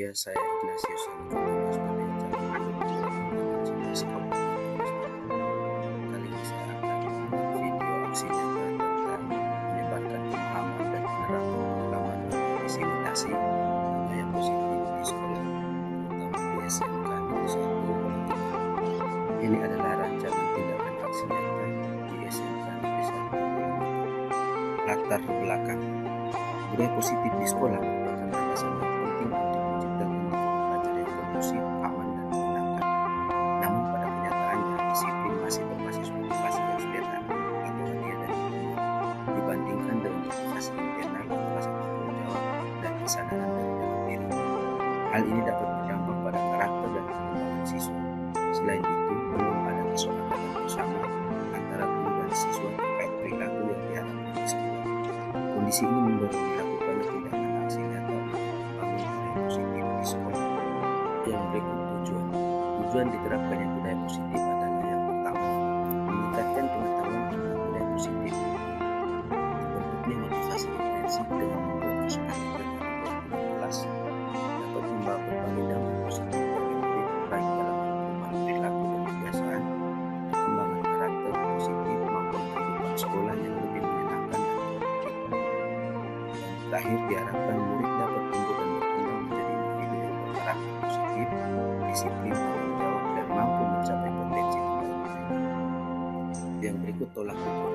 Ya, saya Ignatius Thomas Panenca, Kabupaten Tugas Barat. Kali ini saya akan membuat video aksi nyata tentang menyebarkan pemahaman dan penerapan pengalaman diseminasi budaya positif di sekolah, terutama di SMK Negeri 1. Ini adalah rancangan tindakan aksi nyata di SMK Negeri 1. Latar belakang budaya positif di sekolah merupakan landasan yang penting untuk menciptakan lingkungan belajar yang kondusif, aman, dan menyenangkan. Namun pada kenyataannya, disiplin masih berbasis motivasi eksternal atau hadiah dari lingkungan dibandingkan dengan motivasi internal atau rasa tanggung jawab dan kesadaran dari dalam diri. Hal ini dapat berdampak pada karakter dan perkembangan siswa. Selain itu, belum ada kesepakatan bersama antara guru dan siswa terkait perilaku yang diharapkan di sekolah. Kondisi ini mendorong dilakukannya tindakan aksi nyata untuk membangun budaya positif di sekolah. Yang berikut tujuan diterapkannya budaya positif adalah yang pertama, meningkatkan pengetahuan tentang budaya positif. Terbentuknya motivasi intensif dengan membuat kesepakatan yang jelas dapat membawa berbagai dampak positif bagi murid, baik dalam perubahan perilaku dan kebiasaan, perkembangan karakter positif maupun kehidupan sekolah yang lebih menyenangkan dan produktif. Terakhir, diharapkan murid dapat tumbuh dan berkembang menjadi individu yang berkarakter positif, disiplin, tanggung jawab, dan mampu mencapai potensi terbaik mereka. Yang berikut tolak ukur.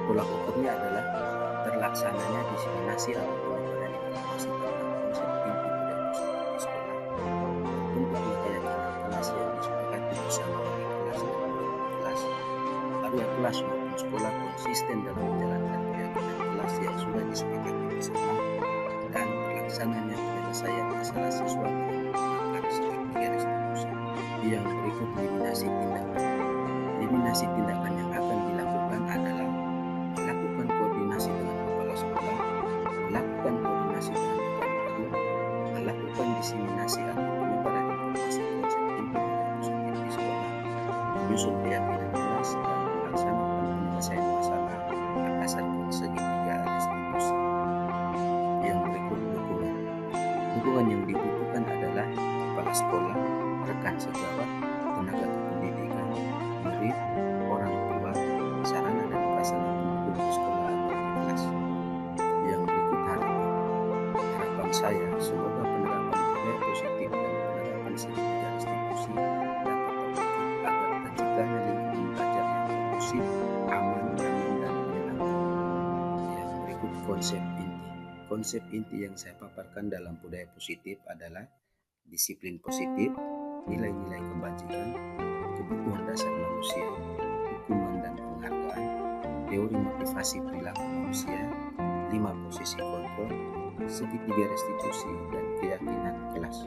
Tolak ukurnya adalah terlaksananya diseminasi atau penyebaran informasi tentang konsep inti budaya positif di sekolah. Bentuknya keyakinan kelas yang disepakati bersama oleh kelas dan murid kelas. Area kelas maupun sekolah konsisten dalam menjalankan keyakinan kelas yang sudah disepakati bersama, dan pelaksananya penyelesaian masalah siswa dengan menggunakan strategi restitusi. Yang berikut eliminasi tindakan. Eliminasi tindakan yang akan dilakukan adalah melakukan koordinasi dengan kepala sekolah, melakukan koordinasi dengan kepala guru, melakukan diseminasi atau penyebaran informasi konsep inti budaya positif di sekolah, menyusun keyakinan kelas, dan melaksanakan penyelesaian masalah berdasarkan segitiga restitusi. Yang berikut dukungan. Dukungan yang dibutuhkan adalah kepala sekolah, rekan sejawat, tenaga kependidikan, murid, orang tua, sarana dan prasarana pendukung di sekolah atau di kelas. Yang berikut harapan. Harapan saya semoga penerapan budaya positif dan penerapan segitiga restitusi dapat terwujud agar terciptanya lingkungan belajar yang kondusif, aman, nyaman, dan menyenangkan. Yang berikut konsep inti. Konsep inti yang saya paparkan dalam budaya positif adalah disiplin positif, nilai-nilai kebajikan, kebutuhan dasar manusia, hukuman dan penghargaan, teori motivasi perilaku manusia, 5 posisi kontrol, segitiga restitusi, dan keyakinan kelas.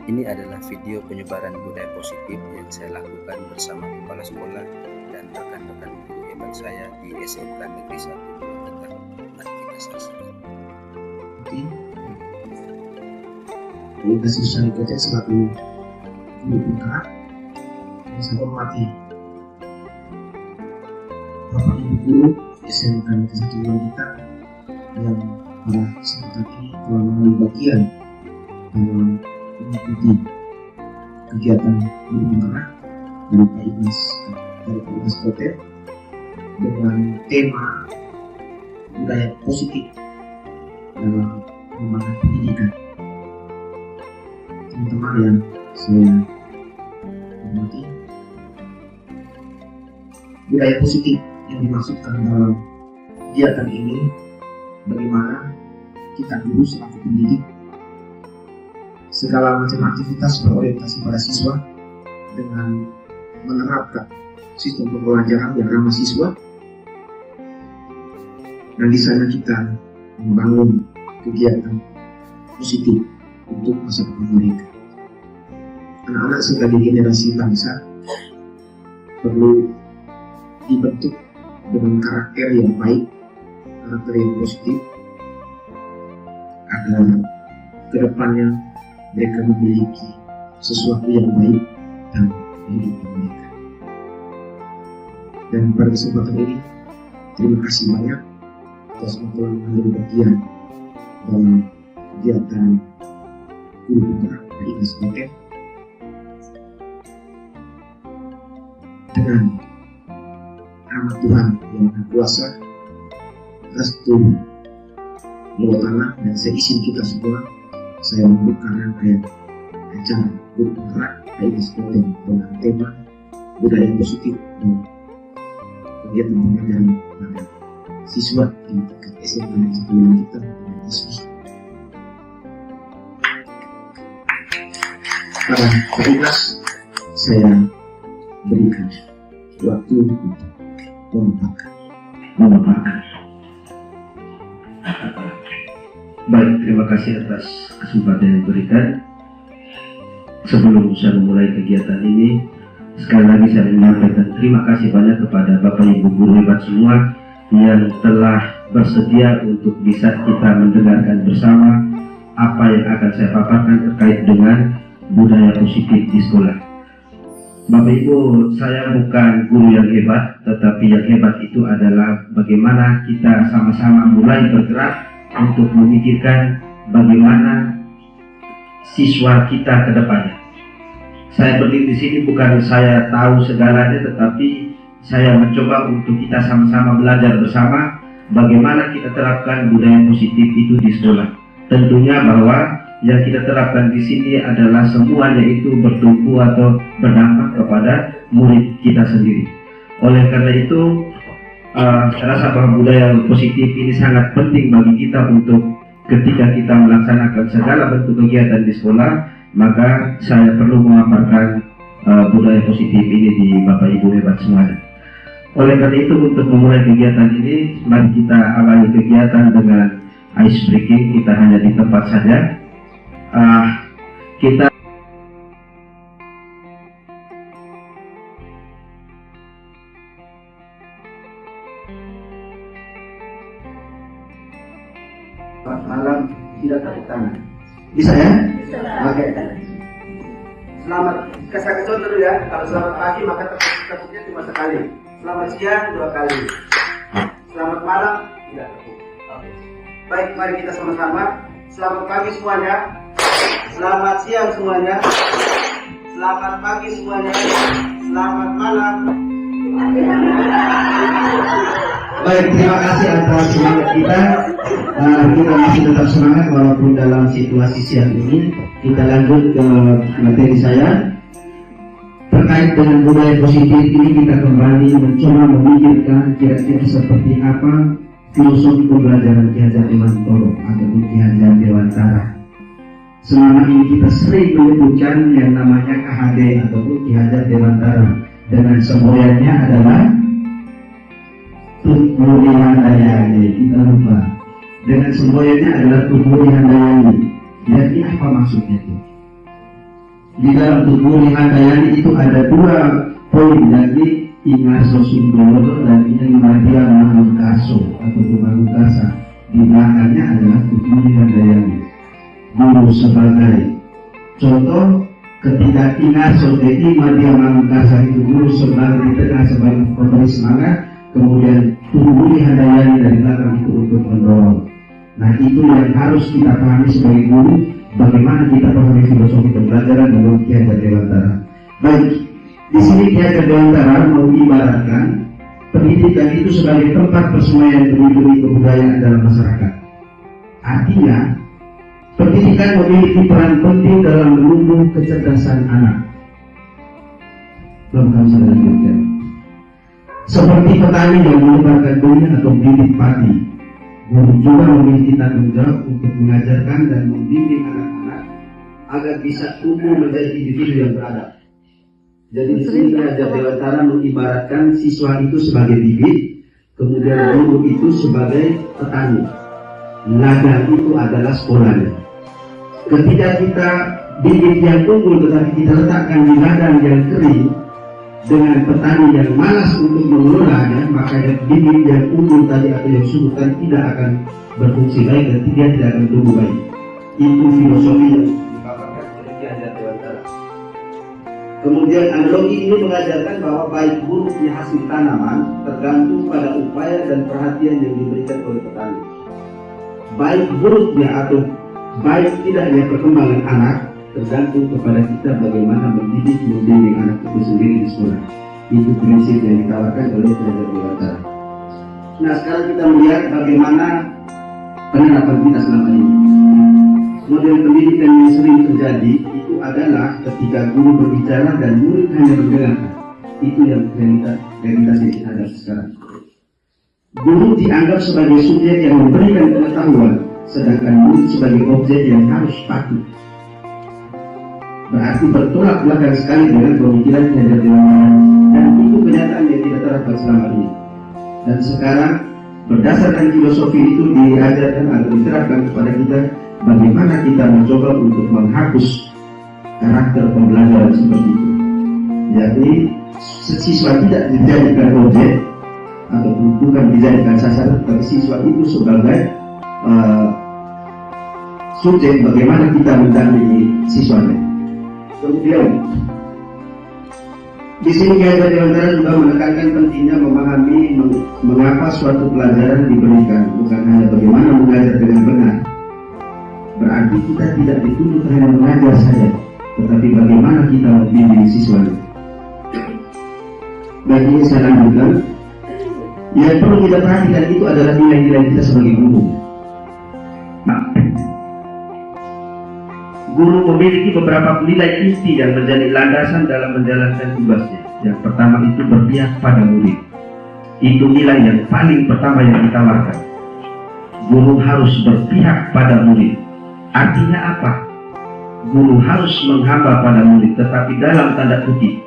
Ini adalah video penyebaran budaya positif yang saya lakukan bersama kepala sekolah dan rekan-rekan guru hebat saya di SMK Negeri 1 Purwakarta. Mari kita saksikan. Terima kasih Syarif Kecek selaku guru penggerak yang saya hormati Bapak Ibu Guru SMK Negeri 1 Purwakarta yang pada kesempatan ini telah mengambil bagian dalam mengikuti kegiatan guru penggerak dari Pak Ignatius Kecek dengan tema budaya positif dalam pengembangan pendidikan. Teman-teman yang saya hormati, budaya positif yang dimaksudkan dalam kegiatan ini bagaimana kita guru selaku pendidik segala macam aktivitas berorientasi pada siswa dengan menerapkan sistem pembelajaran yang ramah siswa, dan di sana kita membangun kegiatan positif untuk masa depan mereka. Anak-anak sebagai generasi bangsa perlu dibentuk dengan karakter yang baik, karakter yang positif, agar kedepannya mereka memiliki sesuatu yang baik dalam kehidupan mereka. Dan pada kesempatan ini, terima kasih banyak atas telah mengambil bagian dalam kegiatan guru bergerak dari SBM dengan rahmat Tuhan yang Maha Kuasa, restu Allah Ta'ala, dan seizin kita semua, saya membuka rangkaian acara guru bergerak dari SBM dengan tema budaya positif dan kegiatan pengajaran pada siswa di tingkat SMA dan sekolah kita dengan Yesus. Pada ikhlas saya berikan waktu untuk memaparkan. Baik, terima kasih atas kesempatan yang diberikan. Sebelum saya memulai kegiatan ini, sekali lagi saya menyampaikan terima kasih banyak kepada Bapak Ibu guru hebat semua yang telah bersedia untuk bisa kita mendengarkan bersama apa yang akan saya paparkan terkait dengan budaya positif di sekolah. Bapak Ibu, saya bukan guru yang hebat, tetapi yang hebat itu adalah bagaimana kita sama-sama mulai bergerak untuk memikirkan bagaimana siswa kita ke depannya. Saya berdiri di sini bukan saya tahu segalanya, tetapi saya mencoba untuk kita sama-sama belajar bersama bagaimana kita terapkan budaya positif itu di sekolah. Tentunya bahwa yang kita terapkan di sini adalah semuanya itu bertumpu atau berdampak kepada murid kita sendiri. Oleh karena itu, saya rasa bahwa budaya positif ini sangat penting bagi kita untuk ketika kita melaksanakan segala bentuk kegiatan di sekolah, maka saya perlu memaparkan budaya positif ini di Bapak Ibu hebat semuanya. Oleh karena itu, untuk memulai kegiatan ini, mari kita awali kegiatan dengan ice breaking. Kita hanya di tempat saja. Kita malam tidak tepuk tangan. Bisa ya? Bisa. Oke. Selamat, kasih contoh dulu ya. Kalau selamat pagi maka tepuknya cuma sekali. Selamat siang 2 kali. Selamat malam tidak tepuk. Baik, mari kita sama-sama. Selamat pagi semuanya. Selamat siang semuanya. Selamat pagi semuanya. Selamat malam. Baik, terima kasih atas semangat kita. Kita masih tetap semangat walaupun dalam situasi siang ini. Kita lanjut ke materi saya. Terkait dengan budaya positif ini, kita kembali mencoba memikirkan kira-kira seperti apa filosofi pembelajaran Ki Hajar Dewantara ataupun Ki Hajar Dewantara. Selama ini kita sering menyebutkan yang namanya KHD ataupun Ki Hajar Dewantara, dengan semboyannya adalah Tut Muri Handayani. Kita lupa, dengan semboyannya adalah Tut Muri Handayani. Jadi apa maksudnya itu? Di dalam Tut Muri Handayani itu ada 2 poin, yakni Ingaso Sundoro dan Madia Mahangkaso atau Mahangkasa. Di belakangnya adalah Tut Muri Handayani, guru sebagai contoh. Ketika Ingaso dan Madia Mahangkasa itu guru sebagai di tengah sebagai pemberi semangat, kemudian Tut Muri Handayani dari belakang itu untuk mendorong. Nah, itu yang harus kita pahami sebagai guru, bagaimana kita pahami filosofi pembelajaran menurut Ki Hajar Dewantara. Baik, di sini Ki Hajar Dewantara mengibaratkan pendidikan itu sebagai tempat persemaian benih-benih kebudayaan dalam masyarakat. Artinya, pendidikan memiliki peran penting dalam menumbuh kecerdasan anak. Belum kami sudah lanjutkan. Seperti petani yang menebarkan benih atau bibit padi, guru juga memiliki tanggung jawab untuk mengajarkan dan membimbing anak-anak agar bisa tumbuh menjadi individu yang beradab. Jadi di sini Ki Hajar Dewantara mengibaratkan siswa itu sebagai bibit, kemudian guru itu sebagai petani. Ladang itu adalah sekolahnya. Ketika kita bibit yang unggul tetapi kita letakkan di ladang yang kering dengan petani yang malas untuk mengelolanya, maka bibit yang unggul tadi atau yang subur tadi tidak akan berfungsi baik dan dia tidak akan tumbuh baik. Itu filosofi yang dipaparkan oleh Ki Hajar Dewantara. Kemudian analogi ini mengajarkan bahwa baik buruknya hasil tanaman tergantung pada upaya dan perhatian yang diberikan oleh petani. Baik buruknya atau baik tidaknya perkembangan anak tergantung kepada kita bagaimana mendidik membimbing anak itu sendiri di sekolah. Itu prinsip yang ditawarkan oleh Trader Dewantara. Nah, sekarang kita melihat bagaimana penerapan kita selama ini. Model pendidikan yang sering terjadi itu adalah ketika guru berbicara dan murid hanya mendengarkan. Itu yang realitas yang kita hadapi sekarang. Guru dianggap sebagai subjek yang memberikan pengetahuan, sedangkan murid sebagai objek yang harus patuh. Berarti bertolak belakang sekali dengan pemikiran Trader Dewantara, dan itu kenyataan yang kita terapkan selama ini. Dan sekarang berdasarkan filosofi itu diajarkan atau diterapkan kepada kita bagaimana kita mencoba untuk menghapus karakter pembelajaran seperti itu. Jadi siswa tidak dijadikan objek atau bukan dijadikan sasaran, tapi siswa itu sebagai subjek bagaimana kita mendampingi siswanya. Kemudian di sini Trader Dewantara juga menekankan pentingnya memahami mengapa suatu pelajaran diberikan, bukan hanya bagaimana mengajar dengan benar. Berarti kita tidak dituntut hanya mengajar saja, tetapi bagaimana kita membimbing siswanya. Baik, ini saya lanjutkan. Yang perlu kita perhatikan itu adalah nilai-nilai kita sebagai guru. Guru memiliki beberapa nilai inti yang menjadi landasan dalam menjalankan tugasnya. Yang pertama itu berpihak pada murid. Itu nilai yang paling pertama yang ditawarkan. Guru harus berpihak pada murid. Artinya apa? Guru harus menghamba pada murid, tetapi dalam tanda kutip.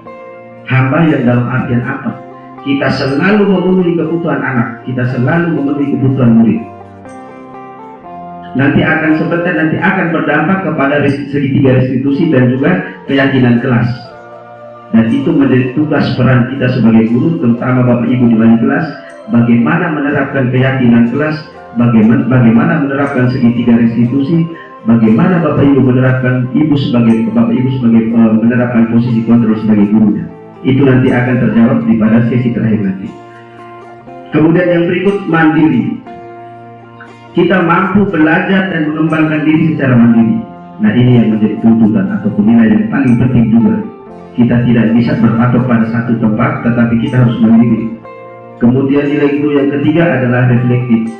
Hamba yang dalam artian apa? Kita selalu memenuhi kebutuhan anak, kita selalu memenuhi kebutuhan murid. Nanti akan berdampak kepada segitiga restitusi dan juga keyakinan kelas. Dan itu menjadi tugas peran kita sebagai guru, terutama Bapak Ibu di balik kelas, bagaimana menerapkan keyakinan kelas, bagaimana menerapkan segitiga restitusi, bagaimana Bapak Ibu menerapkan Bapak Ibu sebagai menerapkan posisi kontrol sebagai gurunya. Itu nanti akan terjawab di pada sesi terakhir nanti. Kemudian yang berikut, mandiri. Kita mampu belajar dan mengembangkan diri secara mandiri. Nah, ini yang menjadi tuntutan atau nilai yang paling penting juga. Kita tidak bisa berpatok pada satu tempat, tetapi kita harus mandiri. Kemudian nilai guru yang ketiga adalah reflektif.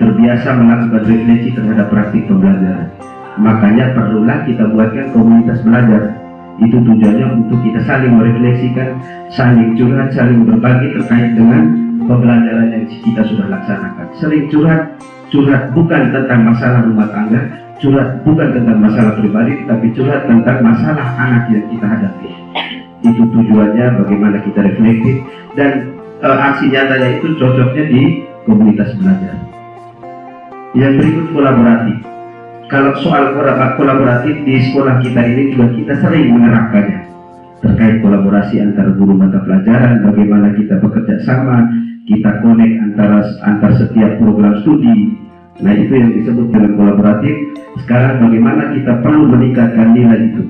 Terbiasa melakukan refleksi terhadap praktik pembelajaran. Makanya perlulah kita buatkan komunitas belajar. Itu tujuannya untuk kita saling merefleksikan, saling curhat, saling berbagi terkait dengan pembelajaran yang kita sudah laksanakan. Sering curhat bukan tentang masalah rumah tangga, curhat bukan tentang masalah pribadi, tapi curhat tentang masalah anak yang kita hadapi. Itu tujuannya bagaimana kita reflektif, dan aksi nyatanya itu cocoknya di komunitas belajar. Yang berikut, kolaboratif. Kalau soal kolaboratif di sekolah kita ini juga kita sering menerapkannya, terkait kolaborasi antara guru mata pelajaran, bagaimana kita bekerja sama, kita connect antar setiap program studi. Nah, itu yang disebut dengan kolaboratif. Sekarang bagaimana kita perlu meningkatkan nilai itu.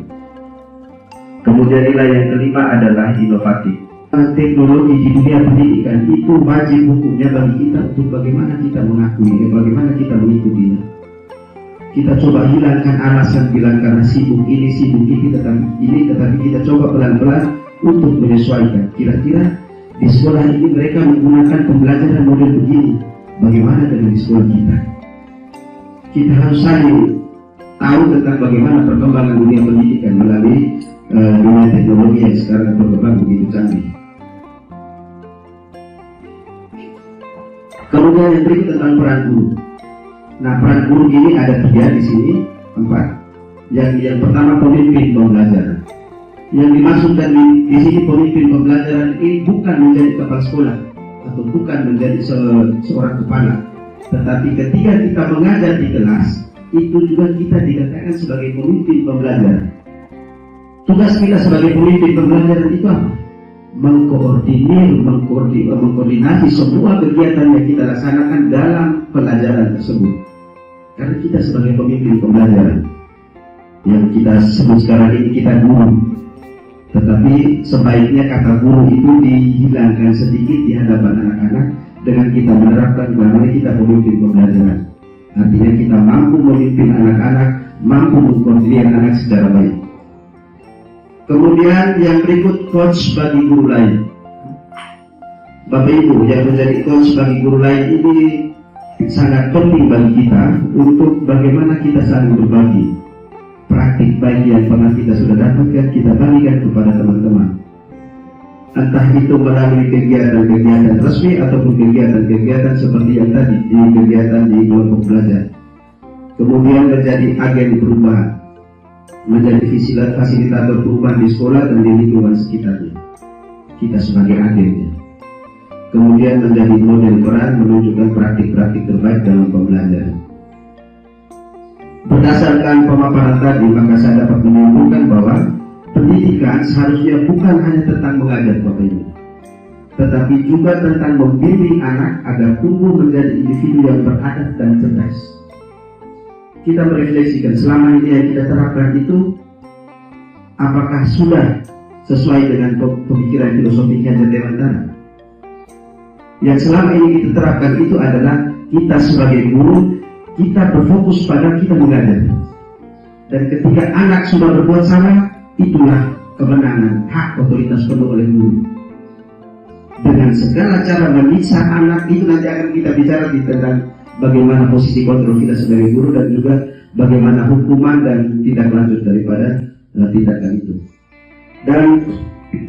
Kemudian nilai yang kelima adalah inovatif. Teknologi di dunia pendidikan itu wajib hukumnya bagi kita untuk bagaimana kita mengakuinya, bagaimana kita mengikutinya. Kita coba hilangkan alasan bilang karena sibuk ini tetapi kita coba pelan-pelan untuk menyesuaikan. Kira-kira di sekolah ini mereka menggunakan pembelajaran model begini, bagaimana dengan di sekolah kita? Kita harus saling tahu tentang bagaimana perkembangan dunia pendidikan melalui dunia teknologi yang sekarang berkembang begitu canggih. Kemudian yang berikut tentang peran guru. Nah, peran guru ini ada 3 di sini, 4. Yang pertama, pemimpin pembelajaran. Yang dimaksudkan di sini pemimpin pembelajaran ini bukan menjadi kepala sekolah atau bukan menjadi seorang kepala, tetapi ketika kita mengajar di kelas itu juga kita dikatakan sebagai pemimpin pembelajaran. Tugas kita sebagai pemimpin pembelajaran itu apa? Mengkoordinasi semua kegiatan yang kita laksanakan dalam pelajaran tersebut. Karena kita sebagai pemimpin pembelajaran, yang kita sebut sekarang ini kita guru, tetapi sebaiknya kata guru itu dihilangkan sedikit di hadapan anak-anak dengan kita menerapkan bagaimana kita pemimpin pembelajaran. Artinya kita mampu memimpin anak-anak, mampu mengkoordinir anak secara baik. Kemudian yang berikut, coach bagi guru lain. Bapak Ibu yang menjadi coach bagi guru lain ini sangat penting bagi kita untuk bagaimana kita saling berbagi praktik baik yang pernah kita sudah dapatkan, kita bagikan kepada teman-teman. Entah itu melalui kegiatan-kegiatan resmi ataupun kegiatan-kegiatan seperti yang tadi di kegiatan di kelompok belajar. Kemudian menjadi agen perubahan, menjadi fasilitator perubahan di sekolah dan di lingkungan sekitarnya. Kita sebagai agennya. Kemudian menjadi model peran menunjukkan praktik-praktik terbaik dalam pembelajaran. Berdasarkan pemaparan tadi, maka saya dapat menyimpulkan bahwa pendidikan seharusnya bukan hanya tentang mengajar Bapak Ibu, tetapi juga tentang membimbing anak agar tumbuh menjadi individu yang beradab dan cerdas. Kita merefleksikan selama ini yang kita terapkan itu apakah sudah sesuai dengan pemikiran filosofi Kiai Dewantara. Yang selama ini kita terapkan itu adalah kita sebagai guru, kita berfokus pada kita mengajar. Dan ketika anak sudah berbuat salah, itulah kemenangan hak otoritas penuh oleh guru. Dengan segala cara menyiksa anak itu nanti akan kita bicara tentang bagaimana posisi kontrol kita sebagai guru dan juga bagaimana hukuman dan tindak lanjut daripada tindakan itu. Dan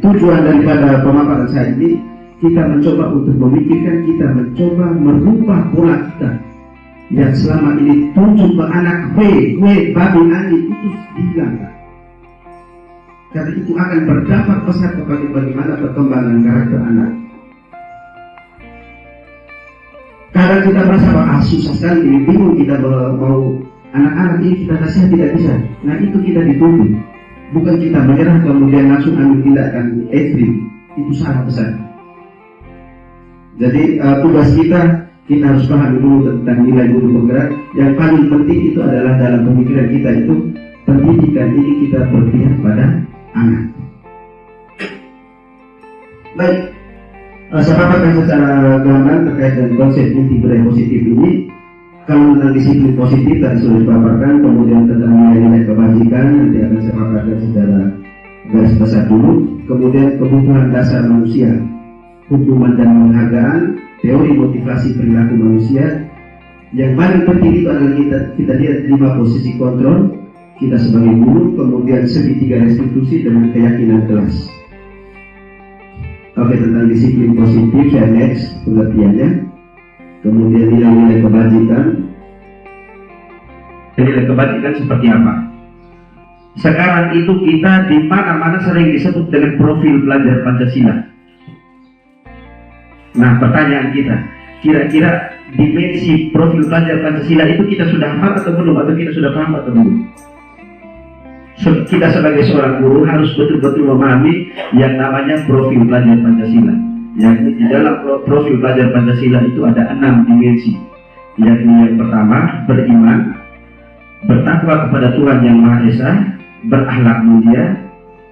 tujuan daripada pemaparan saya ini, kita mencoba untuk memikirkan, kita mencoba merubah pola kita yang selama ini tunjuk ke anak babi anjing itu dihilangkan. Karena itu akan berdampak besar kepada bagaimana perkembangan karakter anak. Kadang kita merasa bahwa susah sekali, ini bingung kita mau anak-anak ini kita nasihat tidak bisa. Nah itu kita dituntut, bukan kita menyerah kemudian langsung ambil tindakan ekstrim. Itu salah besar. Jadi tugas kita harus paham dulu tentang nilai guru penggerak. Yang paling penting itu adalah dalam pemikiran kita itu pendidikan ini kita berpihak pada anak. Baik, saya paparkan secara gambaran terkait dengan konsep inti budaya positif ini. Kalau tentang disiplin positif tadi sudah dipaparkan, kemudian tentang nilai-nilai kebajikan nanti akan saya paparkan secara garis besar dulu. Kemudian kebutuhan dasar manusia, hukuman dan penghargaan, teori motivasi perilaku manusia. Yang paling penting itu adalah kita lihat 5 posisi kontrol kita sebagai guru, kemudian segitiga restitusi dengan keyakinan kelas. Oke, tentang disiplin positif saya next pengertiannya. Kemudian nilai-nilai kebajikan. Nilai kebajikan seperti apa? Sekarang itu kita di mana-mana sering disebut dengan profil pelajar Pancasila. Nah, pertanyaan kita, kira-kira dimensi profil pelajar Pancasila itu kita sudah hafal atau belum? Atau kita sudah paham atau belum? Kita sebagai seorang guru harus betul-betul memahami yang namanya profil pelajar Pancasila. Yang di dalam profil pelajar Pancasila itu ada 6 dimensi. Yakni yang pertama, beriman, bertakwa kepada Tuhan Yang Maha Esa, berakhlak mulia,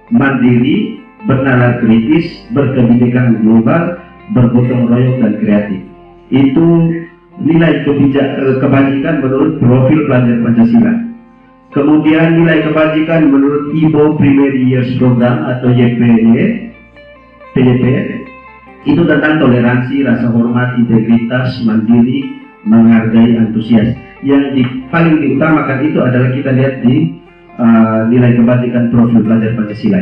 mandiri, bernalar kritis, berkebinekaan global, bergotong royong dan kreatif. Itu nilai kebajikan menurut profil pelajar Pancasila. Kemudian nilai kebajikan menurut IBO Primary Years Program atau YPY, itu tentang toleransi, rasa hormat, integritas, mandiri, menghargai, antusias. Yang paling diutamakan itu adalah kita lihat di nilai kebajikan profil pelajar Pancasila.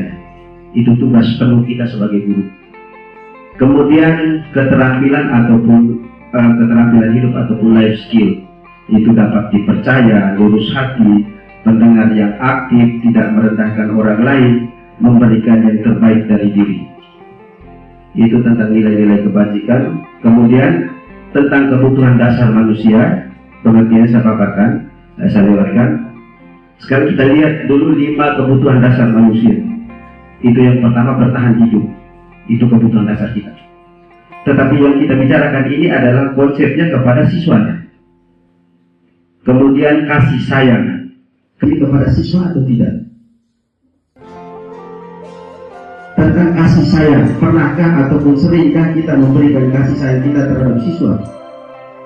Itu tugas penuh kita sebagai guru. Kemudian keterampilan ataupun keterampilan hidup ataupun life skill itu dapat dipercaya, lurus hati, pendengar yang aktif, tidak merendahkan orang lain, memberikan yang terbaik dari diri. Itu tentang nilai-nilai kebajikan. Kemudian tentang kebutuhan dasar manusia, pengertian saya paparkan, saya lewatkan. Sekarang kita lihat dulu 5 kebutuhan dasar manusia. Itu yang pertama, bertahan hidup. Itu kebutuhan dasar kita. Tetapi yang kita bicarakan ini adalah konsepnya kepada siswanya. Kemudian kasih sayang. Kepada siswa atau tidak? Tentang kasih sayang, pernahkah ataupun seringkah kita memberikan kasih sayang kita terhadap siswa?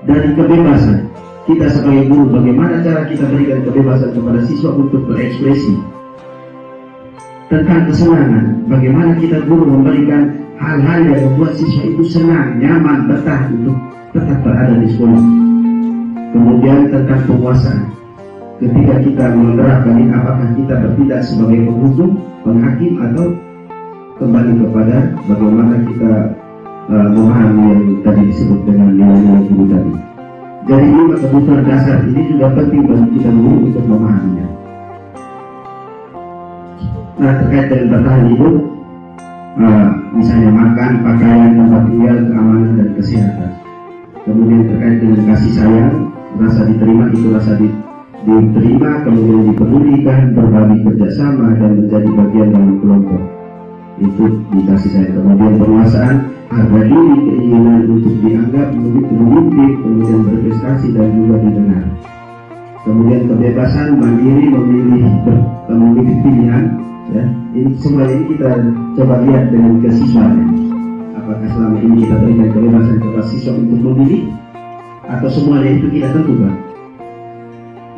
Dari kebebasan, kita sebagai guru, bagaimana cara kita berikan kebebasan kepada siswa untuk berekspresi tentang kesenangan, bagaimana kita guru memberikan hal-hal yang membuat siswa itu senang, nyaman, betah untuk tetap berada di sekolah. Kemudian tentang penguasaan, ketika kita menerapkan ini, apakah kita bertindak sebagai penghukum, penghakim, atau kembali kepada bagaimana kita memahami yang tadi disebut dengan nilai-nilai guru tadi. Jadi 5 kebutuhan dasar ini juga penting bagi kita guru untuk memahaminya. Nah, terkait dengan bertahan hidup, misalnya makan, pakaian, tempat tinggal, keamanan, dan kesehatan. Kemudian terkait dengan kasih sayang, rasa diterima, itu rasa diterima, kemudian dipedulikan, berbagi kerjasama, dan menjadi bagian dalam kelompok. Itu dikasih sayang. Kemudian penguasaan, harga diri, keinginan untuk dianggap, memimpin, kemudian berprestasi, dan juga didengar. Kemudian kebebasan, mandiri, memilih pilihan. Ya, ini semua ini kita coba lihat dengan kesiswaan. Apakah selama ini kita berikan kebebasan kepada siswa untuk memilih, atau semuanya itu kita tentukan?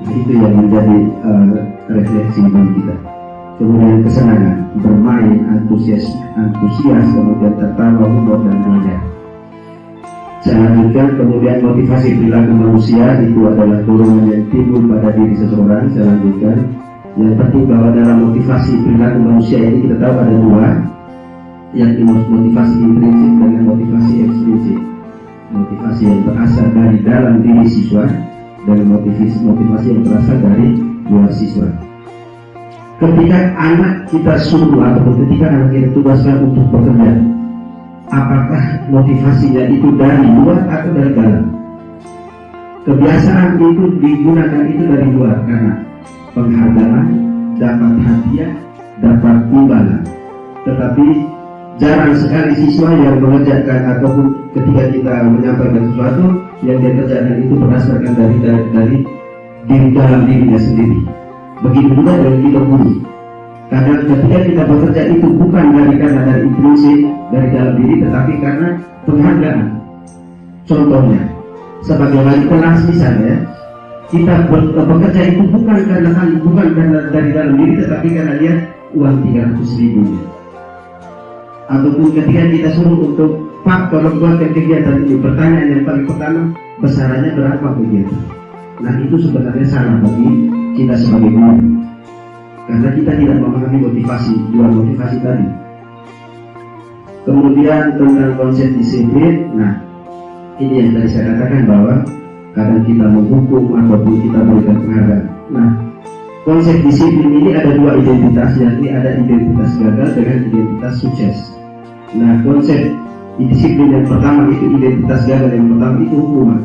Nah, itu yang menjadi refleksi bagi kita. Kemudian kesenangan, bermain, antusias, kemudian tertawa, humor, dan belajar. Saya lanjutkan. Kemudian motivasi perilaku manusia itu adalah dorongan yang timbul pada diri seseorang. Saya lanjutkan. Yang penting bahwa dalam motivasi perilaku manusia ini kita tahu ada dua, yakni motivasi intrinsik dan motivasi ekstrinsik. Motivasi yang berasal dari dalam diri siswa dan motivasi yang berasal dari luar siswa. Ketika anak kita suruh ataupun ketika anak kita tugaskan untuk bekerja, apakah motivasinya itu dari luar atau dari dalam? Kebiasaan itu digunakan itu dari luar karena penghargaan, dapat hadiah, dapat imbalan. Tetapi jarang sekali siswa yang mengerjakan ataupun ketika kita menyampaikan sesuatu yang dia kerjakan itu berdasarkan dari dalam dirinya sendiri. Begitu juga dengan kita guru. Karena ketika kita bekerja itu bukan karena dari intrinsik, dari dalam diri, tetapi karena penghargaan. Contohnya, sebagai wali kelas misalnya, kita bekerja itu bukan karena dari dalam diri, tetapi karena dia uang 300.000. Ataupun ketika kita suruh untuk Pak tolong buatkan kegiatan ini, pertanyaan yang paling pertama, besarannya berapa begitu? Nah, itu sebenarnya salah bagi kita sebagai guru, karena kita tidak memahami dua motivasi tadi. Kemudian tentang konsep disiplin, nah ini yang tadi saya katakan bahwa kadang kita menghukum ataupun kita berikan penghargaan. Nah, konsep disiplin ini ada dua identitas, yakni ada identitas gagal dengan identitas sukses. Nah, konsep disiplin yang pertama itu identitas gagal, yang pertama itu hukuman.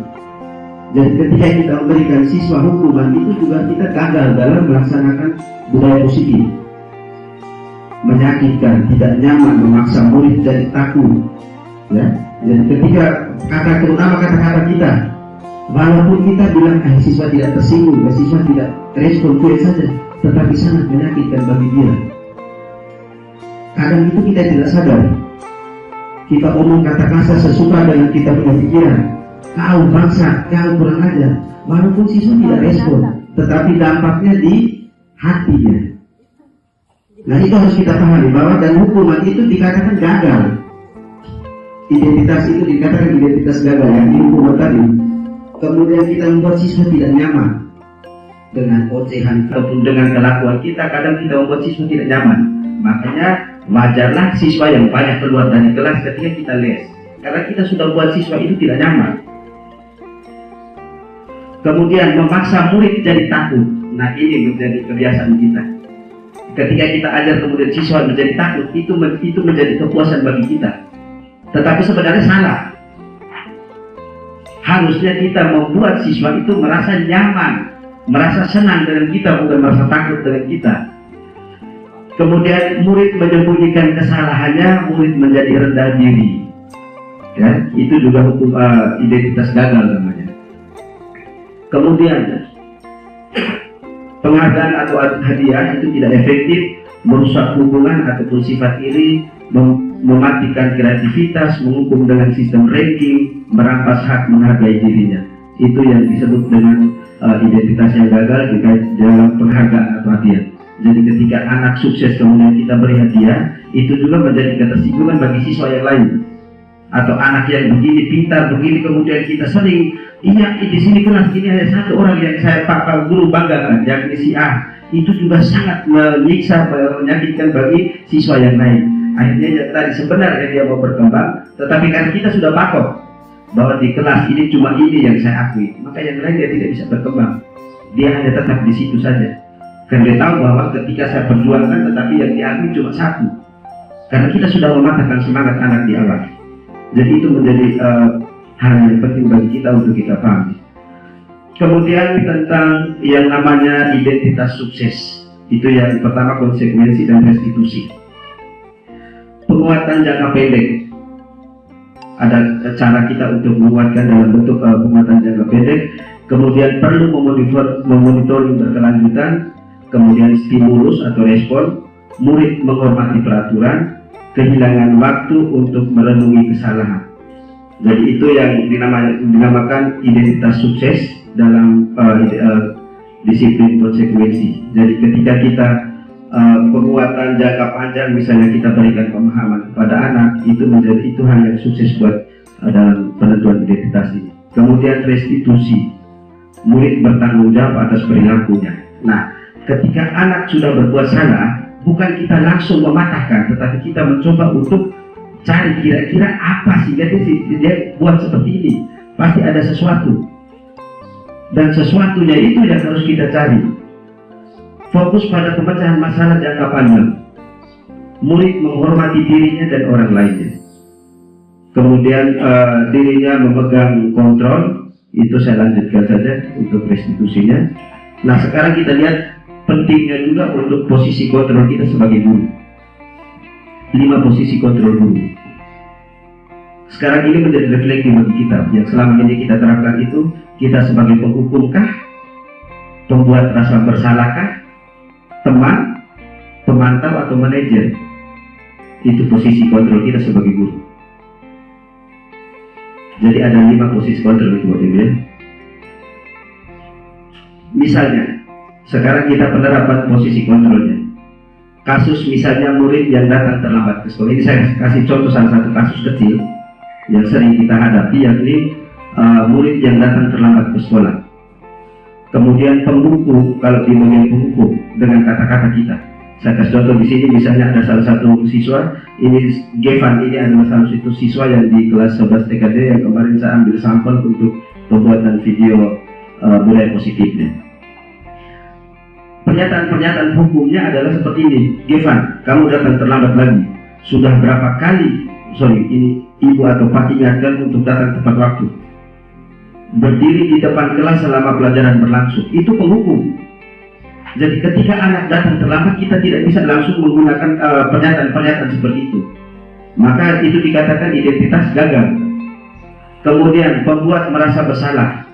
Jadi ketika kita memberikan siswa hukuman itu juga kita gagal dalam melaksanakan budaya positif. Menyakitkan, tidak nyaman, memaksa murid jadi takut. Ya, jadi ketika terutama kata-kata kita, walaupun kita bilang siswa tidak tersinggung, siswa tidak respon saja, tetapi sangat menyakitkan bagi dia. Kadang itu kita tidak sadar. Kita omong kata kasar sesuka dengan kita punya pikiran. Kau bangsa, kau kurang ajar. Walaupun siswa tidak respon, tetapi dampaknya di hatinya. Nah, itu harus kita pahami bahwa dan hukuman itu dikatakan gagal. Identitas itu dikatakan identitas gagal yang dihukum tadi. Kemudian kita membuat siswa tidak nyaman dengan ocehan ataupun dengan kelakuan kita. Kadang kita membuat siswa tidak nyaman. Makanya wajarlah siswa yang banyak keluar dari kelas ketika kita les, karena kita sudah buat siswa itu tidak nyaman. Kemudian memaksa murid jadi takut. Nah, ini menjadi kebiasaan kita. Ketika kita ajar kemudian siswa menjadi takut, itu menjadi kepuasan bagi kita. Tetapi sebenarnya salah. Harusnya kita membuat siswa itu merasa nyaman, merasa senang dengan kita, bukan merasa takut dengan kita. Kemudian murid menyembunyikan kesalahannya, murid menjadi rendah diri. Ya, itu juga hukum identitas gagal namanya. Kemudian penghargaan atau hadiah itu tidak efektif, merusak hubungan ataupun sifat iri, mematikan kreativitas, menghukum dengan sistem ranking, merampas hak menghargai dirinya. Itu yang disebut dengan identitas yang gagal dalam penghargaan atau hadiah. Jadi ketika anak sukses kemudian kita beri hadiah, itu juga menjadi ketersinggungan bagi siswa yang lain. Atau anak yang begini pintar, begini kemudian kita sering, iya di sini kelas ini hanya satu orang yang saya Pak Guru banggakan, yakni si A. Itu juga sangat menyiksa, menyakitkan bagi siswa yang lain. Akhirnya yang tadi sebenarnya dia mau berkembang, tetapi karena kita sudah patok bahwa di kelas ini cuma ini yang saya akui, maka yang lain dia tidak bisa berkembang. Dia hanya tetap di situ saja. Karena dia tahu bahwa ketika saya perjuangkan, tetapi yang diakui cuma satu. Karena kita sudah mematahkan semangat anak di awal. Jadi itu menjadi hal yang penting bagi kita untuk kita pahami. Kemudian tentang yang namanya identitas sukses, itu yang pertama konsekuensi dan restitusi. Penguatan jangka pendek, ada cara kita untuk menguatkan dalam bentuk penguatan jangka pendek. Kemudian perlu memonitoring berkelanjutan, kemudian stimulus atau respon, murid menghormati peraturan, kehilangan waktu untuk merenungi kesalahan. Jadi itu yang dinamakan identitas sukses dalam disiplin konsekuensi. Jadi ketika kita penguatan jangka panjang, misalnya kita berikan pemahaman kepada anak, itu hal yang sukses buat dalam penentuan identitas ini. Kemudian restitusi, murid bertanggung jawab atas perilakunya. Nah, ketika anak sudah berbuat salah, bukan kita langsung mematahkan, tetapi kita mencoba untuk cari kira-kira apa sih dia buat seperti ini. Pasti ada sesuatu, dan sesuatunya itu yang harus kita cari. Fokus pada pemecahan masalah jangka panjang. Murid menghormati dirinya dan orang lainnya. Kemudian dirinya memegang kontrol. Itu saya lanjutkan saja untuk restitusinya. Nah, sekarang kita lihat pentingnya juga untuk posisi kontrol kita sebagai guru. 5 posisi kontrol guru. Sekarang ini menjadi refleksi bagi kita. Yang selama ini kita terapkan itu, kita sebagai penghukumkah, pembuat rasa bersalahkah, teman, pemantau atau manajer. Itu posisi kontrol kita sebagai guru. Jadi ada 5 posisi kontrol itu Bapak Ibu ya. Misalnya, sekarang kita penerapan posisi kontrolnya. Kasus misalnya murid yang datang terlambat ke sekolah. Ini saya kasih contoh salah satu kasus kecil yang sering kita hadapi, yakni murid yang datang terlambat ke sekolah. Kemudian pembuku, kalau dimulai pembuku dengan kata-kata kita. Saya kasih contoh di sini, misalnya ada salah satu siswa, ini Gevan, ini adalah salah satu siswa yang di kelas 11 TKD yang kemarin saya ambil sampel untuk pembuatan video budaya positifnya. Pernyataan-pernyataan hukumnya adalah seperti ini. Gevan, kamu datang terlambat lagi. Sudah berapa kali, ini ibu atau pak ingatkan untuk datang tepat waktu. Berdiri di depan kelas selama pelajaran berlangsung. Itu penghukum. Jadi ketika anak datang terlambat, kita tidak bisa langsung menggunakan pernyataan-pernyataan seperti itu. Maka itu dikatakan identitas gagal. Kemudian pembuat merasa bersalah.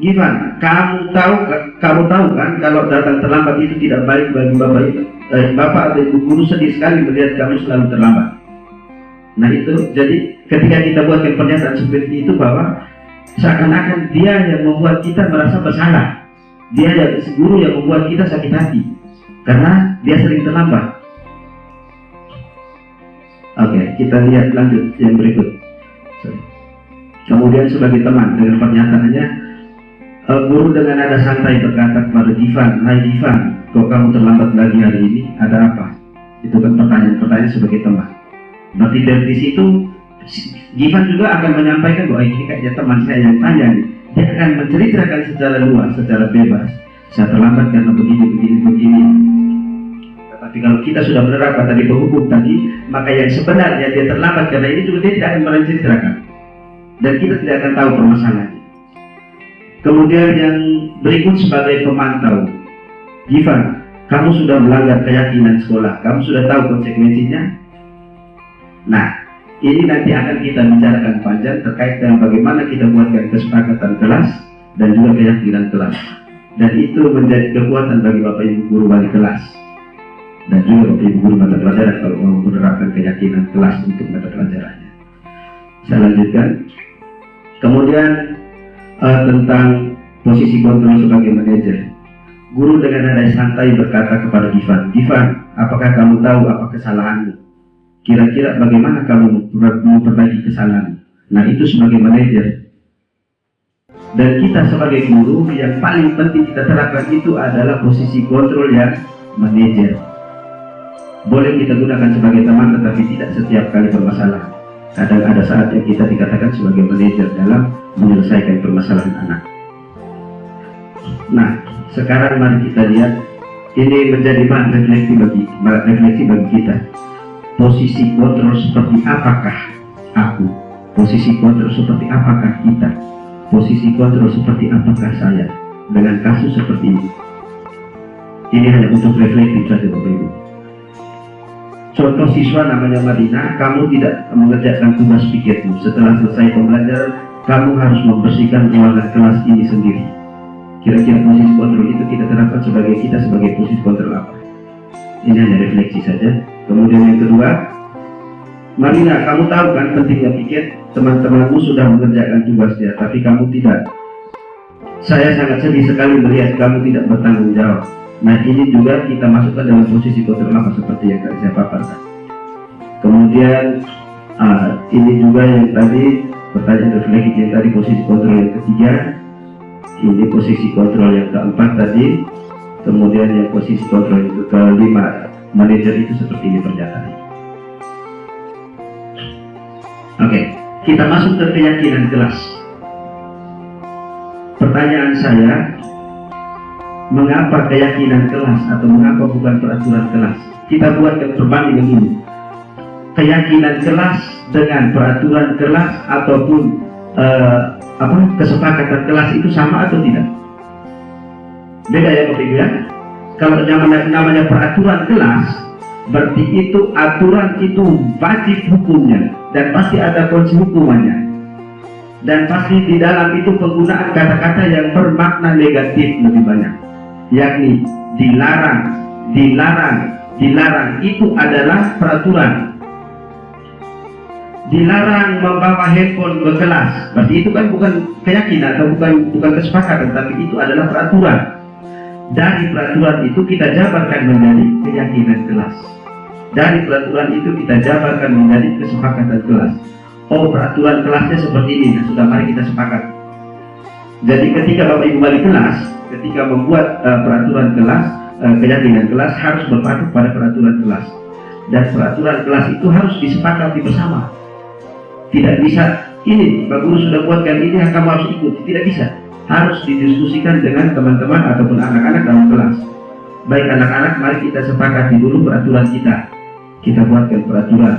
Gimana? Kamu tahu kan kalau datang terlambat itu tidak baik bagi bapak atau ibu guru, sedih sekali melihat kamu selalu terlambat. Nah itu, jadi ketika kita buatkan pernyataan seperti itu, bahwa seakan-akan dia yang membuat kita merasa bersalah, dia yang guru yang membuat kita sakit hati karena dia sering terlambat. Oke, kita lihat lanjut yang berikut. Kemudian sebagai teman, dengan pernyataannya, guru dengan nada santai berkata kepada Givan, "Hai Givan, kok kamu terlambat lagi hari ini? Ada apa?" Itu kan pertanyaan sebagai teman. Berarti dari situ Givan juga akan menyampaikan bahwa ini kayaknya teman saya yang tanya nih. Dia akan menceritakan secara luas, secara bebas. Saya terlambat karena begini. Tapi kalau kita sudah menerapkan tadi penghukum tadi, maka yang sebenarnya dia terlambat karena ini juga dia tidak akan menceritakan. Dan kita tidak akan tahu permasalahannya. Kemudian yang berikut sebagai pemantau. Givan, kamu sudah melanggar keyakinan sekolah. Kamu sudah tahu konsekuensinya. Nah, ini nanti akan kita bicarakan panjang terkait dengan bagaimana kita buatkan kesepakatan kelas dan juga keyakinan kelas. Dan itu menjadi kekuatan bagi Bapak Ibu guru wali kelas dan juga Bapak Ibu guru mata pelajaran kalau mau menerapkan keyakinan kelas untuk mata pelajarannya. Saya lanjutkan. Kemudian tentang posisi kontrol sebagai manajer. Guru dengan nada santai berkata kepada Givan, apakah kamu tahu apa kesalahanmu? Kira-kira bagaimana kamu memperbaiki kesalahan? Nah, itu sebagai manajer. Dan kita sebagai guru, yang paling penting kita terapkan itu adalah posisi kontrol yang manajer. Boleh kita gunakan sebagai teman, tetapi tidak setiap kali bermasalah. Kadang ada saat yang kita dikatakan sebagai manajer dalam menyelesaikan permasalahan anak. Nah, sekarang mari kita lihat, ini menjadi bahan refleksi bagi kita. Posisi kontrol seperti apakah aku? Posisi kontrol seperti apakah kita? Posisi kontrol seperti apakah saya dengan kasus seperti ini? Ini hanya untuk refleksi saja, Bapak Ibu. Contoh siswa namanya Marina, kamu tidak mengerjakan tugas piketmu. Setelah selesai pembelajaran, kamu harus membersihkan ruangan kelas ini sendiri. Kira-kira posisi kontrol itu kita terapkan sebagai posisi kontrol apa? Ini hanya refleksi saja. Kemudian yang kedua, Marina, kamu tahu kan pentingnya piket? Teman-temanmu sudah mengerjakan tugasnya, tapi kamu tidak. Saya sangat sedih sekali melihat kamu tidak bertanggung jawab. Nah, ini juga kita masukkan dalam posisi kontrol apa seperti yang tadi saya paparkan. Kemudian ini juga yang tadi pertanyaan refleksi yang tadi posisi kontrol yang ketiga. Ini posisi kontrol yang keempat tadi. Kemudian yang posisi kontrol yang kelima, manajer itu seperti ini pernyataannya. Oke, kita masuk ke keyakinan kelas. Pertanyaan saya, mengapa keyakinan kelas atau mengapa bukan peraturan kelas? Kita buatkan perbandingan dulu. Keyakinan kelas dengan peraturan kelas ataupun kesepakatan kelas itu sama atau tidak? Beda ya Bapak Ibu ya. Kalau namanya peraturan kelas, berarti itu aturan itu wajib hukumnya dan pasti ada konsekuensi hukumannya. Dan pasti di dalam itu penggunaan kata-kata yang bermakna negatif lebih banyak. Yakni dilarang itu adalah peraturan. Dilarang membawa handphone ke kelas, berarti itu kan bukan keyakinan atau bukan kesepakatan, tapi itu adalah peraturan. Dari peraturan itu kita jabarkan menjadi keyakinan kelas. Dari peraturan itu kita jabarkan menjadi kesepakatan kelas. Oh, peraturan kelasnya seperti ini. Nah, sudah, mari kita sepakat. Jadi ketika Bapak Ibu balik kelas, ketika membuat peraturan kelas, keyakinan kelas harus berpaku pada peraturan kelas. Dan peraturan kelas itu harus disepakati bersama. Tidak bisa, ini Pak Guru sudah buatkan ini, kamu harus ikut. Tidak bisa. Harus didiskusikan dengan teman-teman ataupun anak-anak dalam kelas. Baik anak-anak, mari kita sepakati dulu peraturan kita. Kita buatkan peraturan.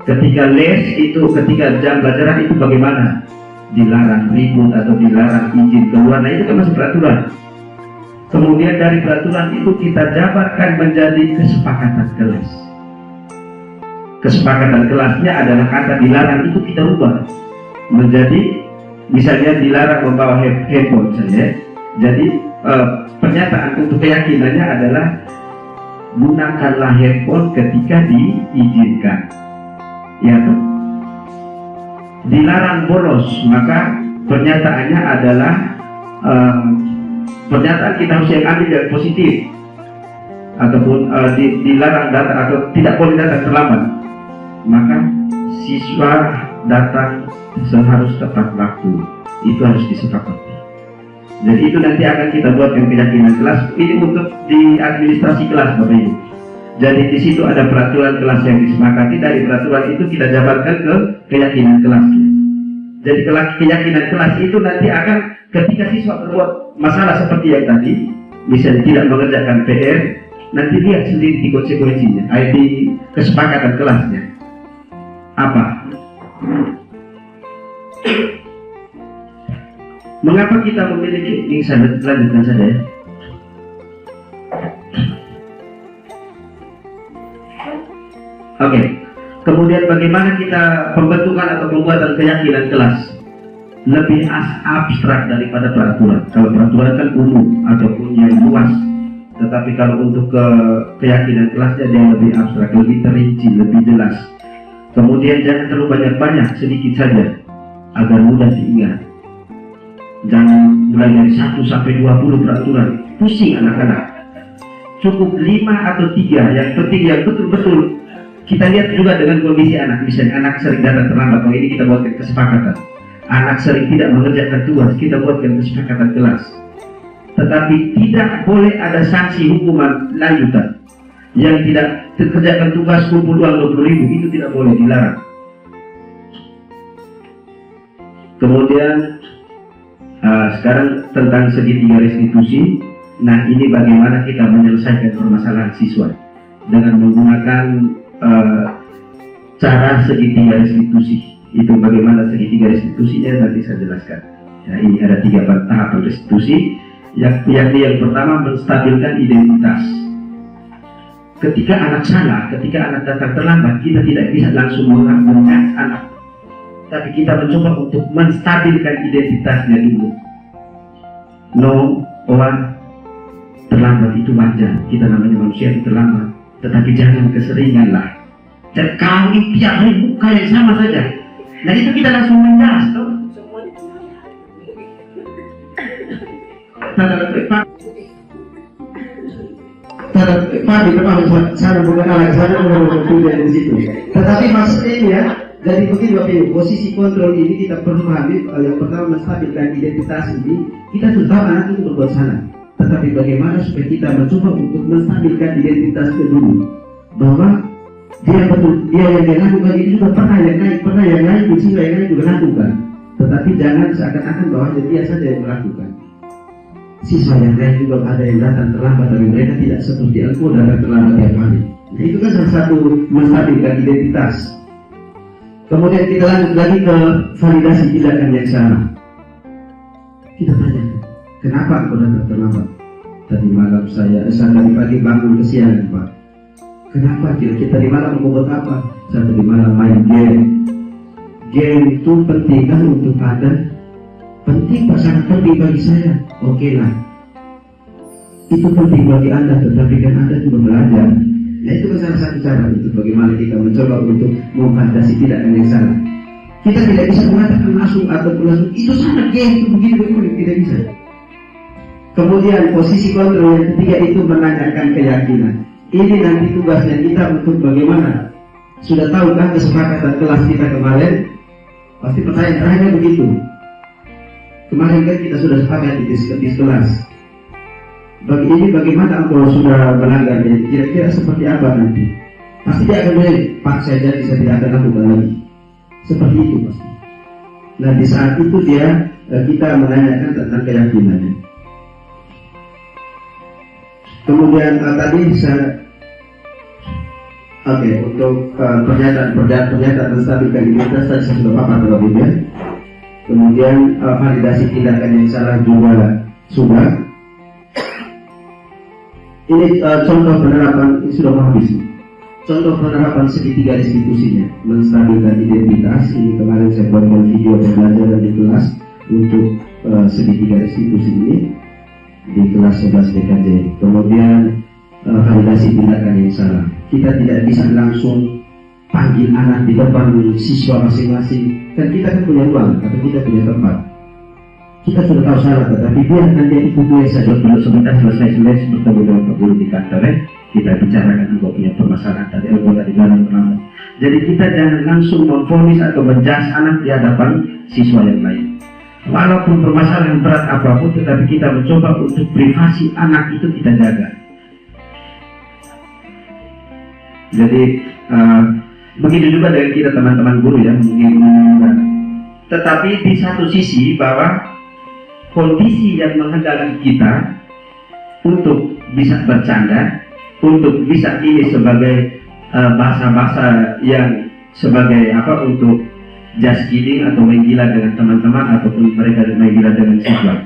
Ketika ketika jam pelajaran itu bagaimana? Dilarang ribut atau dilarang izin keluar. Nah, itu kan masih peraturan. Kemudian dari peraturan itu kita jabarkan menjadi kesepakatan kelas. Kesepakatan kelasnya adalah kata dilarang itu kita rubah menjadi misalnya dilarang membawa handphone saja. Jadi pernyataan untuk keyakinannya adalah gunakanlah handphone ketika diizinkan. Ya tuh. Dilarang bolos, maka pernyataannya adalah pernyataan kita harus yang ambil yang positif. Ataupun dilarang datang atau tidak boleh datang terlambat, maka siswa datang seharus tepat waktu. Itu harus disepakati. Jadi itu nanti akan kita buat yang keyakinan kelas. Ini untuk di administrasi kelas Bapak Ibu. Jadi di situ ada peraturan kelas yang disepakati. Dari peraturan itu kita jabarkan ke keyakinan kelas. Jadi keyakinan kelas itu nanti akan ketika siswa berbuat masalah seperti yang tadi, misalnya tidak mengerjakan PR, nanti lihat sendiri di konsekuensinya, di kesepakatan kelasnya. Apa? Mengapa kita memiliki, ini saya lanjutkan saja ya. Oke. Kemudian bagaimana kita pembentukan atau pembuatan keyakinan kelas? Lebih abstrak daripada peraturan. Kalau peraturan kan umum ataupun yang luas. Tetapi kalau untuk keyakinan kelasnya dia lebih abstrak, lebih terinci, lebih jelas. Kemudian jangan terlalu banyak-banyak, sedikit saja agar mudah diingat. Jangan mulai dari 1 sampai 20 peraturan, pusing anak-anak. Cukup 5 atau 3, yang penting yang betul-betul kita lihat juga dengan kondisi anak. Misalnya anak sering datang terlambat, oh ini kita buatkan kesepakatan. Anak sering tidak mengerjakan tugas, kita buatkan kesepakatan kelas. Tetapi tidak boleh ada sanksi hukuman lanjutan. Yang tidak terkerjakan tugas kumpul uang 20.000, itu tidak boleh, dilarang. Kemudian sekarang tentang segitiga restitusi. Nah, ini bagaimana kita menyelesaikan permasalahan siswa dengan menggunakan cara segitiga restitusi. Itu bagaimana segitiga restitusinya nanti saya jelaskan. Nah, ini ada 3 tahapan restitusi. Yang pertama, menstabilkan identitas. Ketika anak salah, ketika anak datang terlambat, kita tidak bisa langsung menjudge anak, tapi kita mencoba untuk menstabilkan identitasnya dulu. Terlambat itu wajar, kita namanya manusia itu terlambat, tetapi jangan keseringan lah. Dan kau tiap hari buka yang sama saja. Nah, itu kita langsung menjudge, toh. Tetapi maksudnya ini ya, dari begini Bapak Ibu, posisi kontrol ini kita perlu pahami. Yang pertama, menstabilkan identitas ini. Kita sudah tahu anak itu berbuat salah, tetapi bagaimana supaya kita mencoba untuk menstabilkan identitasnya dulu, bahwa dia yang dia lakukan ini juga pernah yang lain sehingga yang lain juga lakukan. Tetapi jangan seakan-akan bahwa dia saja yang melakukan. Siswa yang lain juga ada yang datang terlambat, tapi mereka tidak seperti aku datang terlambat tiap hari. Nah, itu kan salah satu menstabilkan identitas. Kemudian kita lanjut lagi ke validasi tindakan yang salah. Kita tanya, kenapa aku datang terlambat? Tadi malam saya tadi pagi bangun kesiangan, Pak. Kenapa? Kita tadi malam mau buat apa? Saya tadi malam main game. Game itu penting kan untuk Anda? Penting, Pak, sangat penting bagi saya. Oke lah, itu penting bagi Anda, tetapi kan Anda juga belajar. Nah, itu kan salah satu cara untuk bagaimana kita mencoba untuk memvalidasi tindakan yang salah. Kita tidak bisa mengatakan langsung atau langsung itu salah, game itu begini, tidak bisa. Kemudian posisi kontrol yang ketiga itu menanyakan keyakinan. Ini nanti tugasnya kita untuk bagaimana. Sudah tahu kan kesepakatan kelas kita kemarin? Pasti pertanyaan terakhirnya begitu. Kemarin kan kita sudah sepakat di kelas. Bagaimana kalau sudah melanggarnya? Kira-kira seperti apa nanti? Pasti dia akan bilang, Pak, saya jadi saya tidak akan lakukan lagi. Seperti itu pasti. Nah, di saat itu kita menanyakan tentang keyakinannya. Kemudian tadi untuk pernyataan menstabilkan identitas tadi saya sudah paparkan terlebih ya. Kemudian validasi tindakan yang salah juga sudah. Ini contoh penerapan, ini sudah mau habis. Contoh penerapan segitiga restitusinya, menstabilkan identitas. Ini kemarin saya buatkan video pembelajaran di kelas untuk segitiga restitusi ini di kelas 11 DKJ. Kemudian validasi tindakan yang salah. Kita tidak bisa langsung panggil anak di depan siswa masing-masing. Kan kita kan punya ruang, atau kita punya tempat. Kita sudah tahu salah, tetapi biar nanti ikut gue saja. Dulu sebentar selesai bertemu dengan Pak Guru di kantor ya. Kita bicarakan juga punya permasalahan tadi di dalam terlambat. Jadi kita jangan langsung memvonis atau menjudge anak di hadapan siswa yang lain. Walaupun permasalahan berat apapun, tetapi kita mencoba untuk privasi anak itu kita jaga. Jadi begitu juga dengan kita teman-teman guru ya, tetapi di satu sisi bahwa kondisi yang menghendaki kita untuk bisa bercanda, untuk bisa ini sebagai bahasa-bahasa yang sebagai untuk just kidding atau menggila dengan teman-teman ataupun mereka menggila dengan siswa.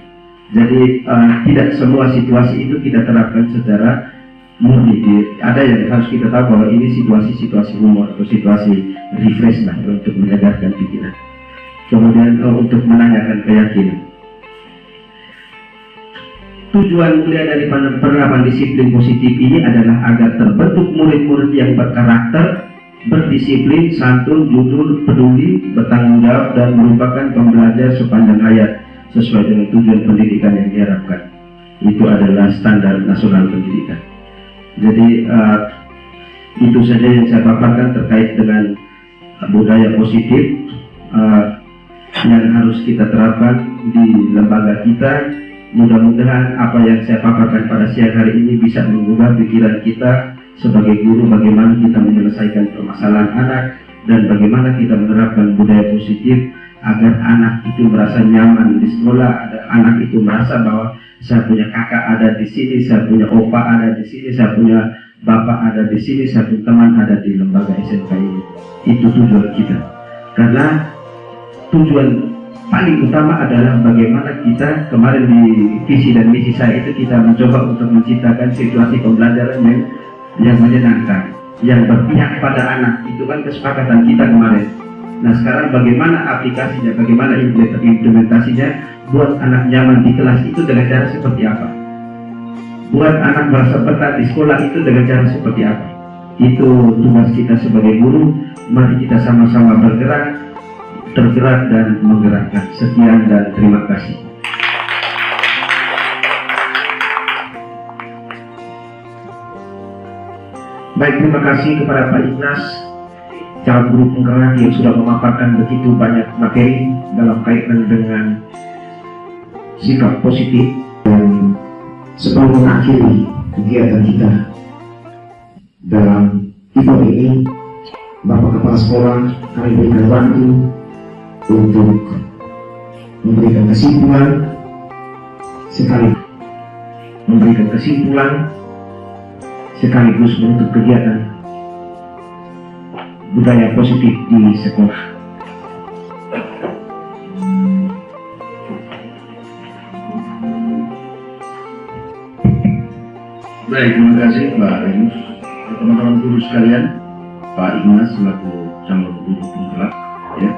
Jadi tidak semua situasi itu kita terapkan secara murni. Ada yang harus kita tahu bahwa ini situasi-situasi humor atau situasi refresh lah untuk menyegarkan pikiran. Kemudian untuk menanyakan keyakinan. Tujuan mulia dari penerapan disiplin positif ini adalah agar terbentuk murid-murid yang berkarakter, berdisiplin, santun, jujur, peduli, bertanggung jawab, dan merupakan pembelajar sepanjang hayat. sesuai dengan tujuan pendidikan yang diharapkan. Itu adalah standar nasional pendidikan. Jadi itu saja yang saya paparkan terkait dengan budaya positif yang harus kita terapkan di lembaga kita. Mudah-mudahan apa yang saya paparkan pada siang hari ini bisa mengubah pikiran kita sebagai guru, bagaimana kita menyelesaikan permasalahan anak dan bagaimana kita menerapkan budaya positif agar anak itu merasa nyaman di sekolah, anak itu merasa bahwa saya punya kakak ada di sini, saya punya opa ada di sini, saya punya bapak ada di sini, saya punya teman ada di lembaga SMK ini. Itu tujuan kita. Karena tujuan paling utama adalah bagaimana kita kemarin di visi dan misi saya itu kita mencoba untuk menciptakan situasi pembelajaran yang menyenangkan, yang berpihak pada anak. Itu kan kesepakatan kita kemarin. Nah sekarang bagaimana aplikasinya, bagaimana implementasinya buat anak nyaman di kelas itu dengan cara seperti apa? Buat anak merasa betah di sekolah itu dengan cara seperti apa? Itu tugas kita sebagai guru. Mari kita sama-sama tergerak dan menggerakkan. Sekian dan terima kasih. Baik, terima kasih kepada Pak Ignas, calon guru penggerak yang sudah memaparkan begitu banyak materi dalam kaitan dengan sikap positif. Dan sebelum mengakhiri kegiatan kita dalam event ini, Bapak Kepala Sekolah kami berikan waktu untuk memberikan kesimpulan sekaligus menutup kegiatan budaya positif di sekolah. Baik, terima kasih Pak Renus. Teman-teman guru sekalian, Pak Ignas selaku calon guru penggerak, ya.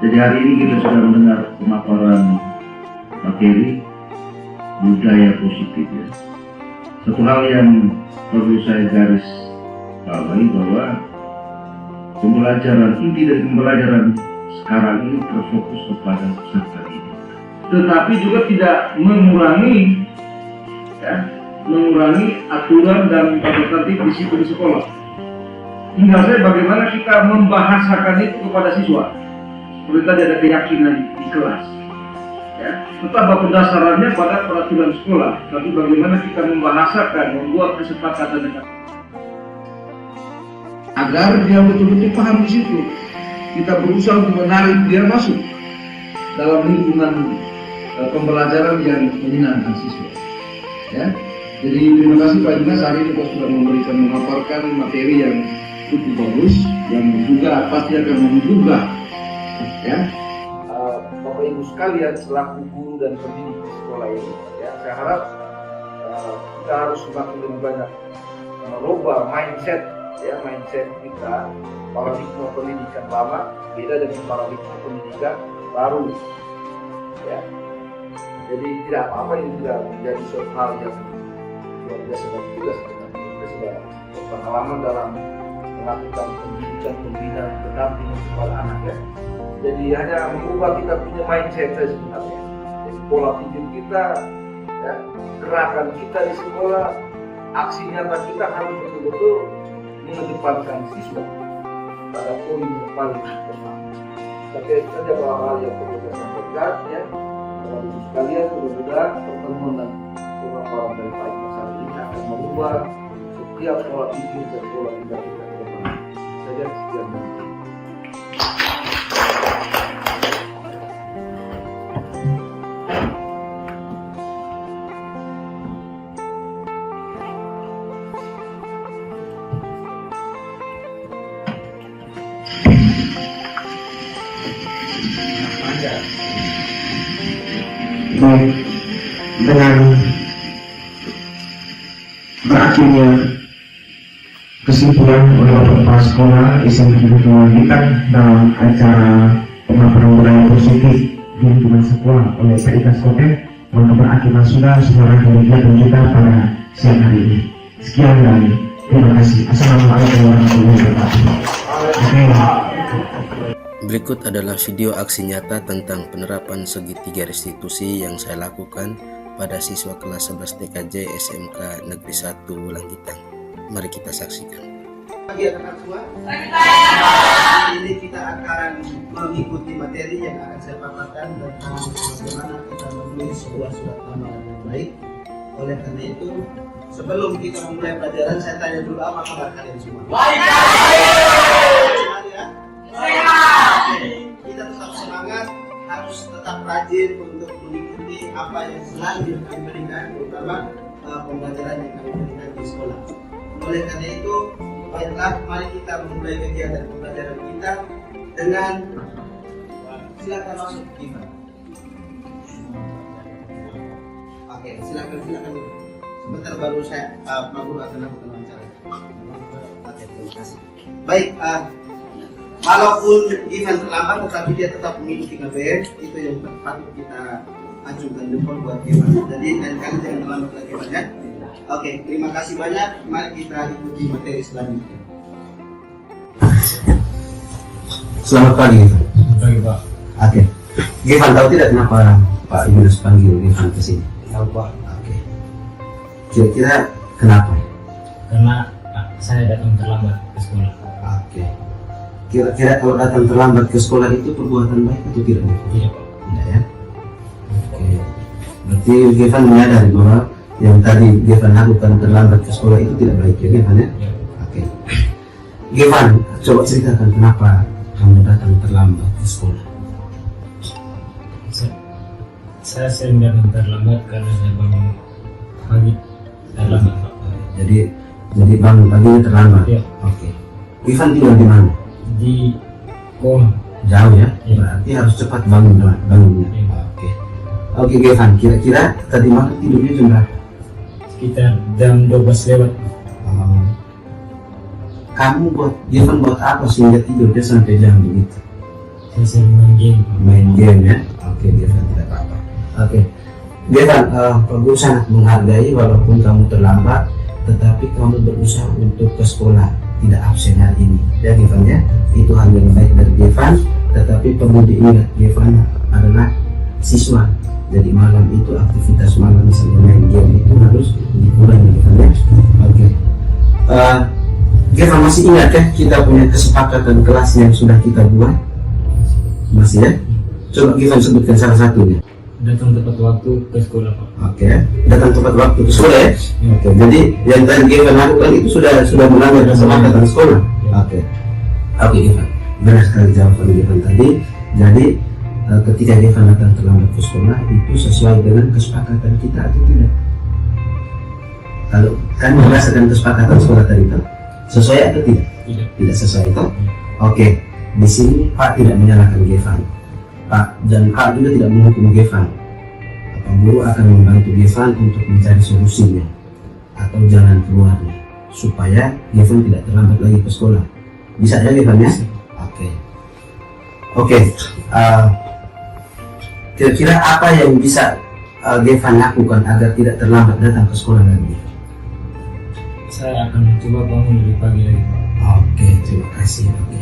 Jadi hari ini kita sudah mendengar pemaparan materi budaya positif, ya. Satu hal yang perlu saya garis bawahi bahwa inti dari pembelajaran sekarang ini terfokus kepada peserta didik, tetapi juga tidak mengurangi aturan dan tata tertib disiplin sekolah. Tinggal saya bagaimana kita membahasakan itu kepada siswa. Seperti tadi ada keyakinan di kelas, ya. Tetap pendasarannya pada peraturan sekolah, tapi bagaimana kita membahasakan, membuat kesepakatan dengan agar dia betul-betul paham di situ. Kita berusaha untuk menarik dia masuk dalam lingkungan pembelajaran yang menyenangkan siswa, ya. Jadi terima kasih Pak Ignas, hari ini kita sudah memaparkan materi yang cukup bagus, yang juga pasti akan menggugah, ya, Bapak Ibu sekalian selaku guru dan pendidik di sekolah ini. Ya, saya harap kita harus semakin lebih banyak merubah mindset kita. Paradigma pendidikan lama beda dengan paradigma pendidikan baru, ya. Jadi tidak apa-apa ini tidak menjadi suatu hal yang luar biasa bagi kita sebenarnya. Kita sudah berpengalaman dalam melakukan pendidikan pembinaan pendampingan kepada anak, ya. Jadi hanya mengubah kita punya mindset saja sebenarnya. Jadi pola pikir kita, ya, gerakan kita di sekolah, aksi nyata kita harus betul-betul mengedepankan siswa pada poin yang paling utama. Tapi saja bahwa hal yang perlu kita sampaikan, ya, Bapak Ibu sekalian, mudah-mudahan pertemuan dan pemaparan dari Pak Ignas hari ini akan merubah setiap pola pikir dan pola kita ke depan. Saja sekian. Baik, dengan berakhirnya kesimpulan oleh Bapak Kepala Sekolah SMK Kelandikan dalam acara pemaparan budaya positif di lingkungan sekolah oleh Pak Ignas Kotek, maka berakhirlah sudah semua kegiatan kita pada siang hari ini. Sekian dan terima kasih. Assalamualaikum warahmatullahi wabarakatuh. Berikut adalah video aksi nyata tentang penerapan segitiga restitusi yang saya lakukan pada siswa kelas 11 TKJ SMK Negeri 1 Langgitang. Mari kita saksikan. Bagi anak tua, ini kita akan mengikuti materi yang akan saya paparkan tentang bagaimana kita menulis sebuah surat lamaran yang baik. Oleh karena itu, sebelum kita memulai pelajaran, saya tanya dulu apa kabar kalian semua. Baik. Ya? Kita tetap semangat, harus tetap rajin untuk mengikuti apa yang selalu kami berikan, terutama pembelajaran yang kami berikan di sekolah. Oleh karena itu, baiklah, mari kita memulai kegiatan pembelajaran kita dengan silakan masuk kita. Oke, silakan. Sebentar baru saya Pak Guru akan lakukan wawancara. Oke, terima kasih. Baik, walaupun event terlambat tetapi dia tetap mengikuti KBM, itu yang patut kita ajukan jempol buat Evan. Jadi lain kali jangan terlambat lagi banyak. Oke, terima kasih banyak. Mari kita ikuti materi selanjutnya. Selamat pagi. Pagi Pak. Oke, Gevan tahu tidak kenapa Pak Yunus panggil Gevan ke sini? Tahu Pak. Oke. Kira-kira kenapa? Karena saya datang terlambat ke sekolah. Oke. Kira-kira kalau datang terlambat ke sekolah itu perbuatan baik atau tidak? Tidak Pak. Tidak ya. Oke. Berarti Gevan menyadari bahwa yang tadi Gevan lakukan terlambat ke sekolah itu tidak baik ya Gevan ya? Ya. Oke. Gevan, coba ceritakan kenapa kamu datang terlambat ke sekolah. Saya sering datang terlambat karena saya bangun pagi terlambat Pak. Jadi bangun paginya terlambat. Ya. Oke. Gevan tinggal di mana? Di Kom. Jauh ya? Ya. Berarti harus cepat bangunnya. Ya, Pak. Oke. Oke Gevan, kira-kira tadi malam tidurnya jam berapa? Sekitar jam 12 lewat. Kamu Gevan buat apa sehingga tidurnya sampai jam begitu? Saya sering main game Pak. Main game ya? Oke Gevan, tidak apa-apa. Oke Gevan, Pak Guru sangat menghargai walaupun kamu terlambat, tetapi kamu berusaha untuk ke sekolah, tidak absen hari ini ya Gevan ya? Itu hal yang baik dari Gevan, tetapi perlu diingat Gevan adalah siswa. Jadi malam itu aktivitas malam misalnya main game itu harus dikurangi Gevan ya? Oke. Gevan masih ingat ya kita punya kesepakatan kelas yang sudah kita buat? Masih ya? Coba Gevan sebutkan salah satunya. Datang tepat waktu ke sekolah Pak. Oke, datang tepat waktu ke sekolah ya? Oke, jadi yang tadi Gevan lakukan itu sudah melanggar kesepakatan sekolah. Oke, Gevan, benar sekali jawaban Gevan tadi. Jadi ketika Gevan datang terlambat ke sekolah itu sesuai dengan kesepakatan kita atau tidak? Kalau kan berdasarkan kesepakatan sekolah tadi itu sesuai atau tidak? Tidak sesuai itu. Oke, di sini Pak tidak menyalahkan Gevan. Dan Pak juga tidak menghukum Gevan. Pak Guru akan membantu Gevan untuk mencari solusinya atau jalan keluarnya supaya Gevan tidak terlambat lagi ke sekolah. Bisa ya Gevan ya? Oke. Kira-kira apa yang bisa Gevan lakukan agar tidak terlambat datang ke sekolah lagi? Saya akan mencoba bangun lebih pagi lagi Pak. Oke, terima kasih. Oke.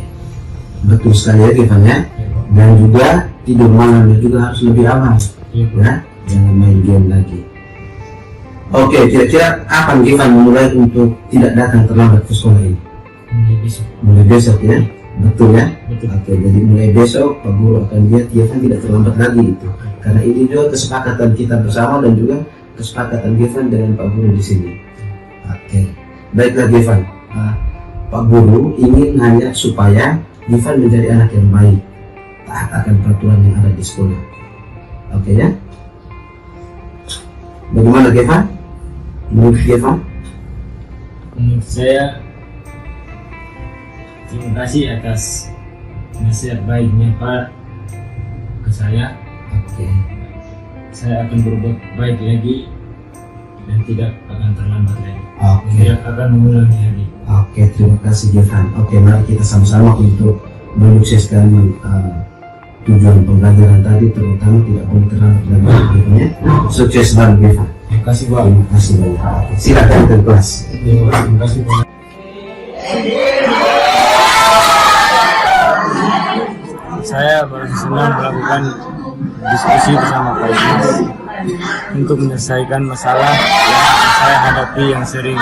Betul sekali ya Gevan ya? Ya, Pak. Dan juga tidur malamnya juga harus lebih awal Ya, Pak. ya, jangan main game lagi. Oke, kira-kira kapan Gevan mulai untuk tidak datang terlambat ke sekolah ini? Mulai besok. Mulai besok ya? Betul ya? Betul. Oke, jadi mulai besok Pak Guru akan lihat Gevan tidak terlambat lagi itu. Karena ini juga kesepakatan kita bersama dan juga kesepakatan Gevan dengan Pak Guru di sini. Oke, baiklah Gevan. Pak Guru ingin hanya supaya Gevan menjadi anak yang baik, taat akan peraturan yang ada di sekolah. Oke ya? Bagaimana Gevan? Menurut Gevan? Menurut saya, terima kasih atas nasihat baiknya Pak ke saya. Oke. Saya akan berbuat baik lagi dan tidak akan terlambat lagi. Oke. Tidak akan mengulangi lagi. Oke, terima kasih Gevan. Oke, mari kita sama-sama untuk menyukseskan tujuan pembelajaran tadi, terutama tidak boleh terlambat lagi ya. Sukses bareng Gevan. Terima kasih Pak. Terima kasih banyak. Oke, silakan ke kelas. Terima kasih Pak. Saya merasa senang melakukan diskusi bersama Pak Ignas untuk menyelesaikan masalah yang saya hadapi yang sering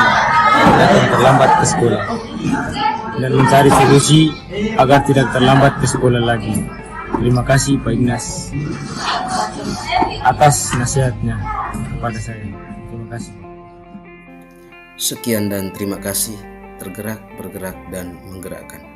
datang terlambat ke sekolah dan mencari solusi agar tidak terlambat ke sekolah lagi. Terima kasih Pak Ignas atas nasihatnya kepada saya. Terima kasih. Sekian dan terima kasih. Tergerak, bergerak, dan menggerakkan.